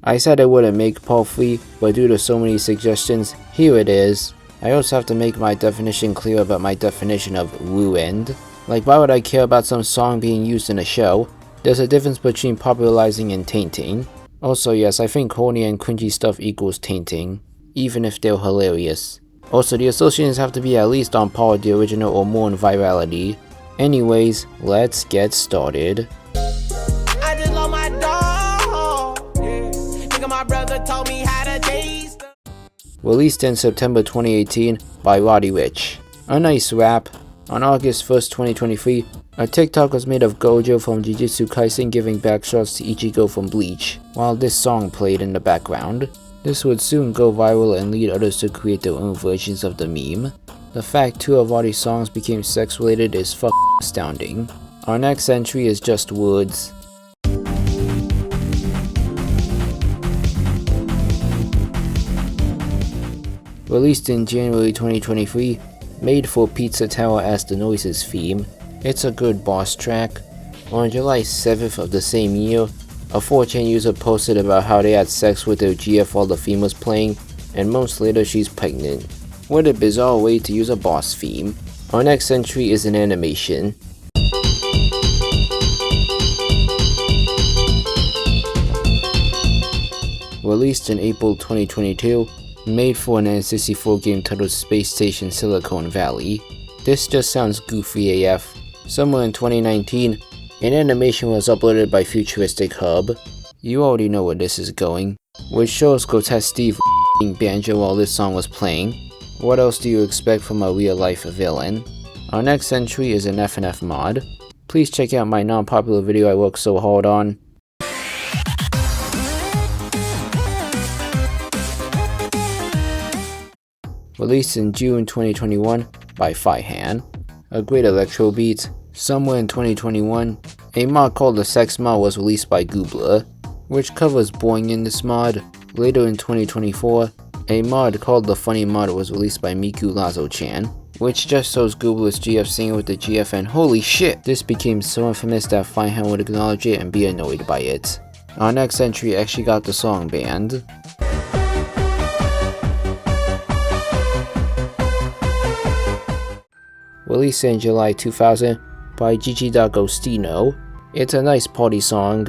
I said I wouldn't make part 3, but due to so many suggestions, here it is. I also have to make my definition clear about my definition of ruined. Like, why would I care about some song being used in a show? There's a difference between popularizing and tainting. Also, yes, I think corny and cringy stuff equals tainting, even if they're hilarious. Also, the associations have to be at least on par with the original or more in virality. Anyways, let's get started. I just love my dog. Yeah. Nigga, my brother told me how to taste. Released in September 2018 by Ricch. A nice rap. On August 1st, 2023, a TikTok was made of Gojo from Jujutsu Kaisen giving backshots to Ichigo from Bleach, while this song played in the background. This would soon go viral and lead others to create their own versions of the meme. The fact 2 of Roddy's songs became sex-related is fucking astounding. Our next entry is just words. Released in January 2023, made for Pizza Tower as the Noises theme, it's a good boss track. On July 7th of the same year, a 4chan user posted about how they had sex with their GF while the theme was playing, and months later she's pregnant. What a bizarre way to use a boss theme. Our next entry is an animation. Released in April 2022, made for an N64 game titled Space Station Silicon Valley. This just sounds goofy AF. Somewhere in 2019, an animation was uploaded by Futuristic Hub. You already know where this is going, which shows grotesque Steve banjo while this song was playing. What else do you expect from a real life villain? Our next entry is an FNF mod. Please check out my non-popular video I worked so hard on. Released in June 2021 by Fihan. A great electro beat. Somewhere in 2021, a mod called the Sex Mod was released by Goobler, which covers Boing in this mod. Later in 2024, a mod called the Funny Mod was released by Miku Lazo-chan, which just shows Goobler's GF singing with the GF, and holy shit! This became so infamous that Fihan would acknowledge it and be annoyed by it. Our next entry actually got the song banned. Released in July 2000 by Gigi D'Agostino. It's a nice party song.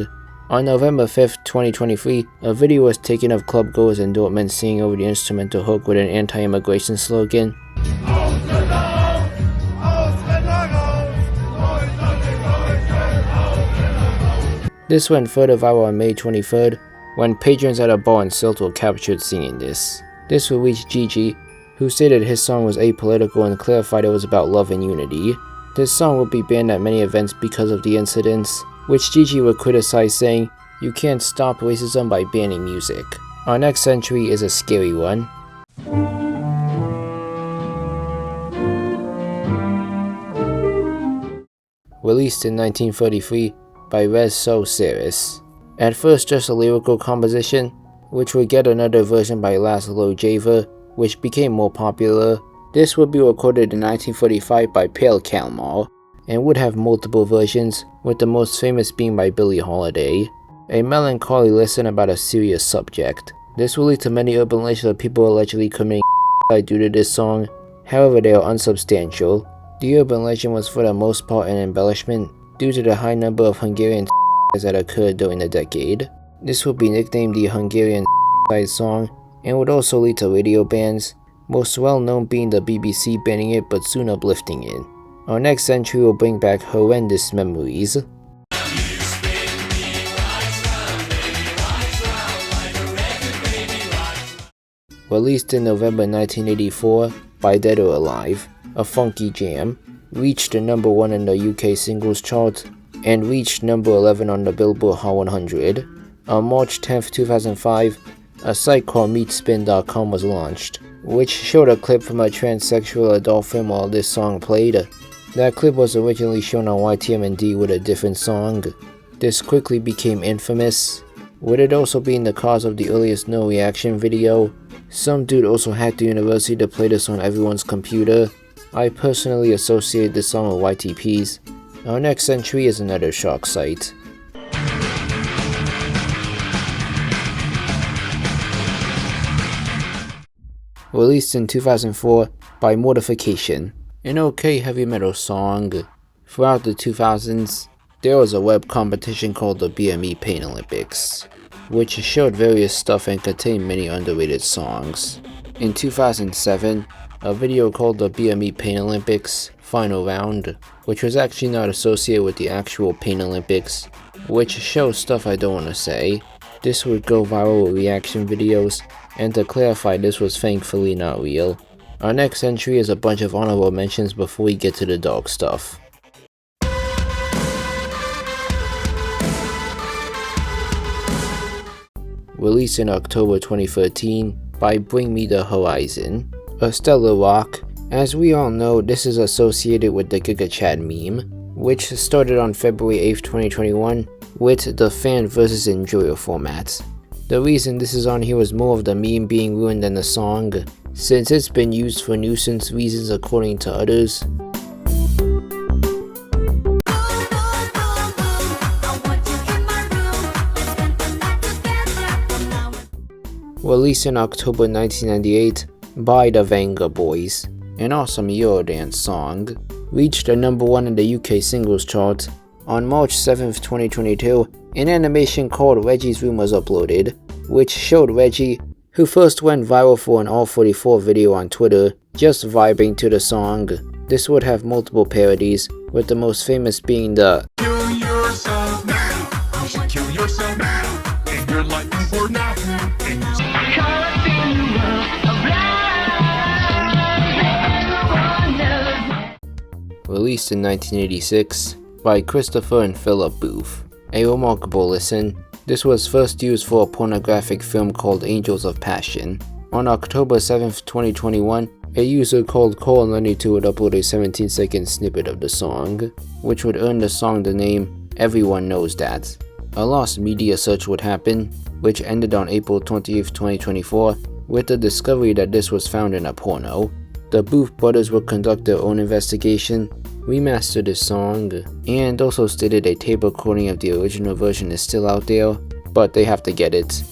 On November 5th, 2023, a video was taken of clubgoers in Dortmund singing over the instrumental hook with an anti-immigration slogan. This went further viral on May 23rd, when patrons at a bar in Silt were captured singing this. This will reach Gigi, who stated his song was apolitical and clarified it was about love and unity. This song will be banned at many events because of the incidents, which Gigi would criticize, saying, "You can't stop racism by banning music." Our next entry is a scary one. Released in 1933 by Rez Saris. At first just a lyrical composition, which would get another version by Laszlo Java, which became more popular. This would be recorded in 1945 by Pale Kalmar, and would have multiple versions, with the most famous being by Billie Holiday. A melancholy listen about a serious subject. This will lead to many urban legends of people allegedly committing due to this song, however they are unsubstantial. The urban legend was for the most part an embellishment, due to the high number of Hungarian that occurred during the decade. This would be nicknamed the Hungarian song, and would also lead to radio bans, most well known being the BBC banning it but soon uplifting it. Our next entry will bring back horrendous memories. Released in November 1984 by Dead or Alive, a funky jam, reached the number 1 in the UK singles chart, and reached number 11 on the Billboard Hot 100. On March 10th, 2005, a site called MeetSpin.com was launched, which showed a clip from a transsexual adult film while this song played. That clip was originally shown on YTMND with a different song. This quickly became infamous, with it also being the cause of the earliest no reaction video. Some dude also hacked the university to play this on everyone's computer. I personally associate this song with YTPs. Our next entry is another shock site. released in 2004 by Mortification, an okay heavy metal song. Throughout the 2000s, there was a web competition called the BME Pain Olympics, which showed various stuff and contained many underrated songs. In 2007, a video called the BME Pain Olympics Final Round, which was actually not associated with the actual Pain Olympics, which shows stuff I don't want to say. This would go viral with reaction videos, and to clarify, this was thankfully not real. Our next entry is a bunch of honorable mentions before we get to the dog stuff. Released in October 2013 by Bring Me the Horizon, a stellar rock. As we all know, this is associated with the Giga Chad meme, which started on February 8th, 2021 with the fan versus enjoyer format. The reason this is on here was more of the meme being ruined than the song, since it's been used for nuisance reasons according to others. Released in October 1998 by the Venga Boys, an awesome Eurodance song, reached a number 1 in the UK singles chart. On March 7th, 2022, an animation called Reggie's Room was uploaded, which showed Reggie, who first went viral for an All-44 video on Twitter, just vibing to the song. This would have multiple parodies, with the most famous being the "Kill yourself now, you should kill yourself now, and your life for nothing." Released in 1986 by Christopher and Philip Booth. A remarkable listen. This was first used for a pornographic film called Angels of Passion. On October 7th, 2021, a user called Cole92 would upload a 17-second snippet of the song, which would earn the song the name Everyone Knows That. A lost media search would happen, which ended on April 20th, 2024, with the discovery that this was found in a porno. The Booth brothers would conduct their own investigation, remaster the song, and also stated a tape recording of the original version is still out there, but they have to get it.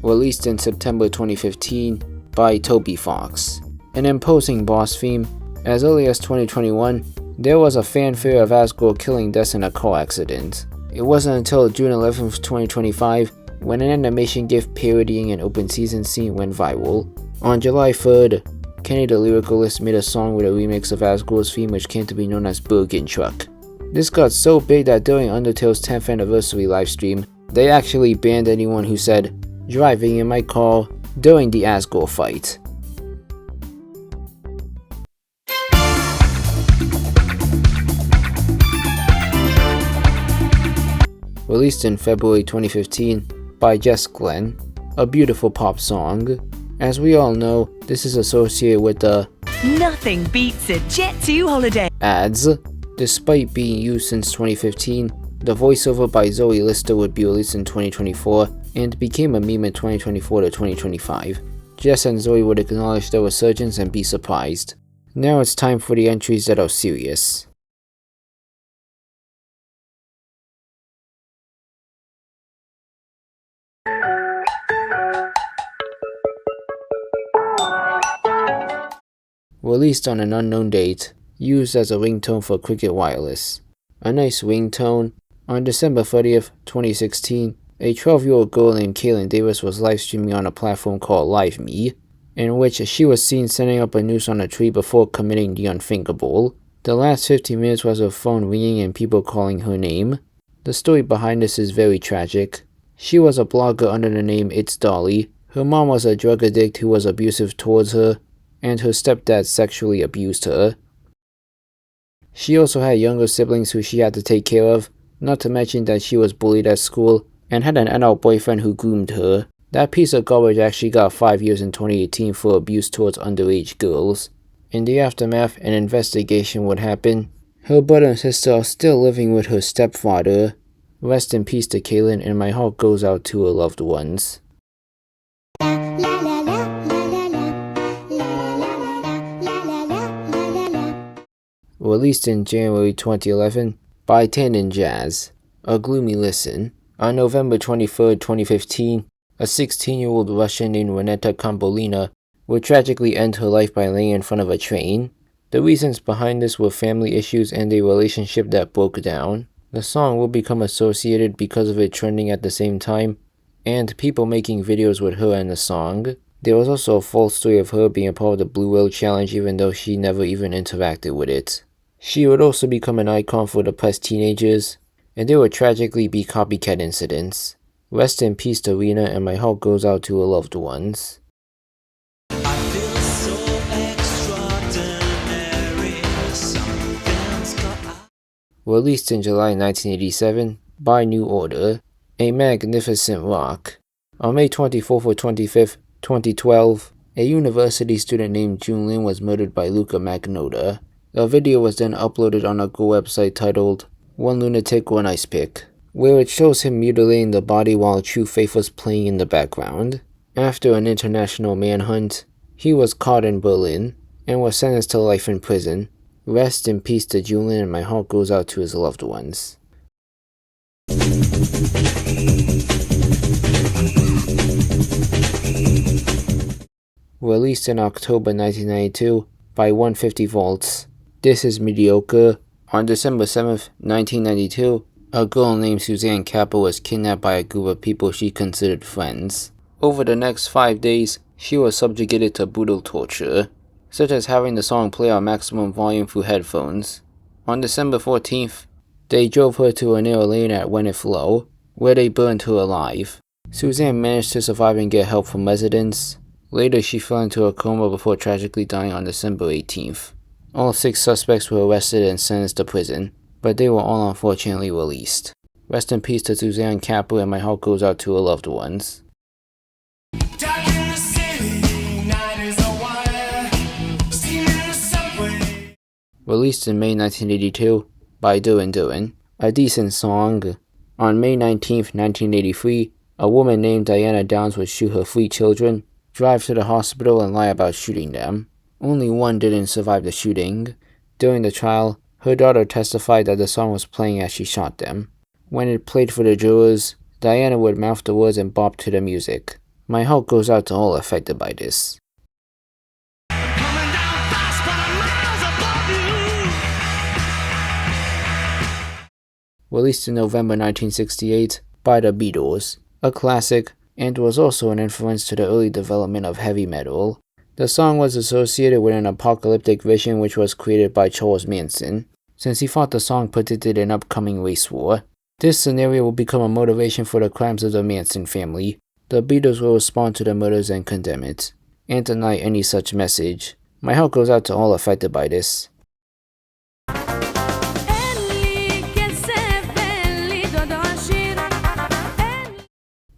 Released in September 2015 by Toby Fox. An imposing boss theme. As early as 2021, there was a fanfare of Asgore killing deaths in a car accident. It wasn't until June 11th, 2025, when an animation GIF parodying an open season scene went viral. On July 3rd, Kenny the Lyricalist made a song with a remix of Asgore's theme which came to be known as Bergen Truck. This got so big that during Undertale's 10th anniversary livestream, they actually banned anyone who said, "driving in my car" during the Asgore fight. Released in February 2015 by Jess Glenn, a beautiful pop song. As we all know, this is associated with the "Nothing beats a Jet2 holiday" ads. Despite being used since 2015, the voiceover by Zoe Lister would be released in 2024 and became a meme in 2024 to 2025. Jess and Zoe would acknowledge their resurgence and be surprised. Now it's time for the entries that are serious. Released on an unknown date, used as a ringtone for Cricket Wireless. A nice ringtone. On December 30th, 2016, a 12-year-old girl named Kaylin Davis was live streaming on a platform called LiveMe, in which she was seen setting up a noose on a tree before committing the unthinkable. The last 15 minutes was her phone ringing and people calling her name. The story behind this is very tragic. She was a blogger under the name It's Dolly. Her mom was a drug addict who was abusive towards her, and her stepdad sexually abused her. She also had younger siblings who she had to take care of, not to mention that she was bullied at school and had an adult boyfriend who groomed her. That piece of garbage actually got 5 years in 2018 for abuse towards underage girls. In the aftermath, an investigation would happen. Her brother and sister are still living with her stepfather. Rest in peace to Kaylin, and my heart goes out to her loved ones. Released in January 2011 by Tandon Jazz, A Gloomy Listen. On November 23, 2015, a 16-year-old Russian named Renata Kombolina would tragically end her life by laying in front of a train. The reasons behind this were family issues and a relationship that broke down. The song will become associated because of it trending at the same time, and people making videos with her and the song. There was also a false story of her being a part of the Blue Whale Challenge even though she never even interacted with it. She would also become an icon for depressed teenagers, and there would tragically be copycat incidents. Rest in peace to Rena, and my heart goes out to her loved ones. Released in July 1987 by New Order, A Magnificent Rock. On May 24th or 25th, 2012, a university student named Jun Lin was murdered by Luca Magnotta. A video was then uploaded on a Go website titled One Lunatic, One Ice Pick, where it shows him mutilating the body while True Faith was playing in the background. After an international manhunt, he was caught in Berlin and was sentenced to life in prison. Rest in peace to Julian, and my heart goes out to his loved ones. Released in October 1992 by 150 Volts, This Is Mediocre. On December 7th, 1992, a girl named Suzanne Kappa was kidnapped by a group of people she considered friends. Over the next 5 days, she was subjugated to brutal torture, such as having the song play on maximum volume through headphones. On December 14th, they drove her to a narrow lane at Weniflow, where they burned her alive. Suzanne managed to survive and get help from residents. Later, she fell into a coma before tragically dying on December 18th. All 6 suspects were arrested and sentenced to prison, but they were all unfortunately released. Rest in peace to Suzanne Kappa, and my heart goes out to her loved ones. Released in May 1982 by Duran Duran, A Decent Song. On May 19, 1983, a woman named Diana Downs would shoot her 3 children, drive to the hospital, and lie about shooting them. Only one didn't survive the shooting. During the trial, her daughter testified that the song was playing as she shot them. When it played for the jurors, Diana would mouth the words and bop to the music. My heart goes out to all affected by this. Released in November 1968 by the Beatles, a classic, and was also an influence to the early development of heavy metal. The song was associated with an apocalyptic vision which was created by Charles Manson, since he thought the song predicted an upcoming race war. This scenario will become a motivation for the crimes of the Manson family. The Beatles will respond to the murders and condemn it, and deny any such message. My heart goes out to all affected by this.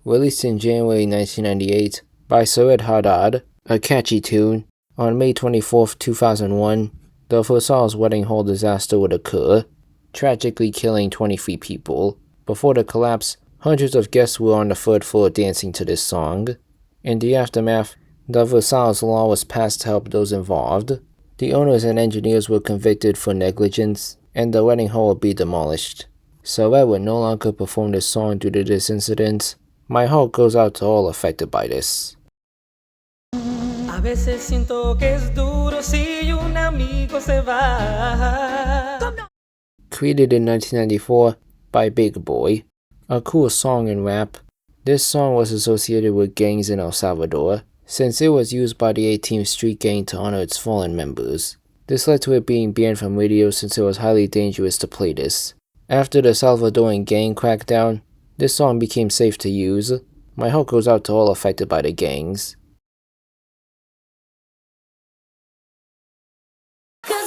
Released in January 1998 by Sared Haddad, a catchy tune. On May 24, 2001, the Versailles wedding hall disaster would occur, tragically killing 23 people. Before the collapse, hundreds of guests were on the 3rd floor dancing to this song. In the aftermath, the Versailles law was passed to help those involved. The owners and engineers were convicted for negligence, and the wedding hall would be demolished. Sared would no longer perform this song due to this incident. My heart goes out to all affected by this. Created in 1994 by Big Boy, a cool song in rap. This song was associated with gangs in El Salvador, since it was used by the 18th Street Gang to honor its fallen members. This led to it being banned from radio since it was highly dangerous to play this. After the Salvadoran gang crackdown, this song became safe to use. My heart goes out to all affected by the gangs.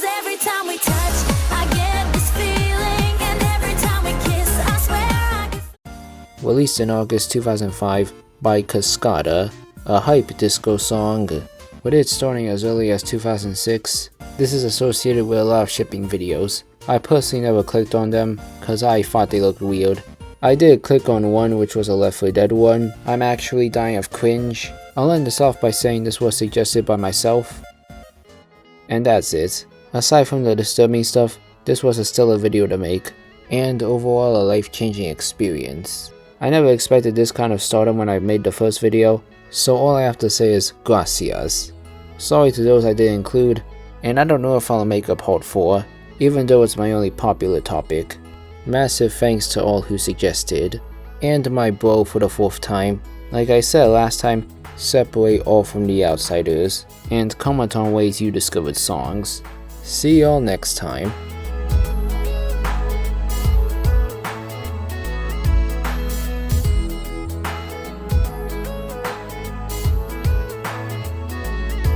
Every time we touch, I get this feeling, and every time we kiss, I swear I can... Released in August 2005 by Cascada, a hype disco song. With it starting as early as 2006, this is associated with a lot of shipping videos. I personally never clicked on them, cause I thought they looked weird. I did click on one which was a Left 4 Dead one. I'm actually dying of cringe. I'll end this off by saying this was suggested by myself. And that's it. Aside from the disturbing stuff, this was a stellar video to make. and overall a life-changing experience. I never expected this kind of stardom when I made the first video, so all I have to say is gracias. Sorry to those I didn't include, and I don't know if I'll make a part 4, even though it's my only popular topic. Massive thanks to all who suggested, and my bro for the 4th time. Like I said last time, separate all from the outsiders, and comment on ways you discovered songs. See y'all next time.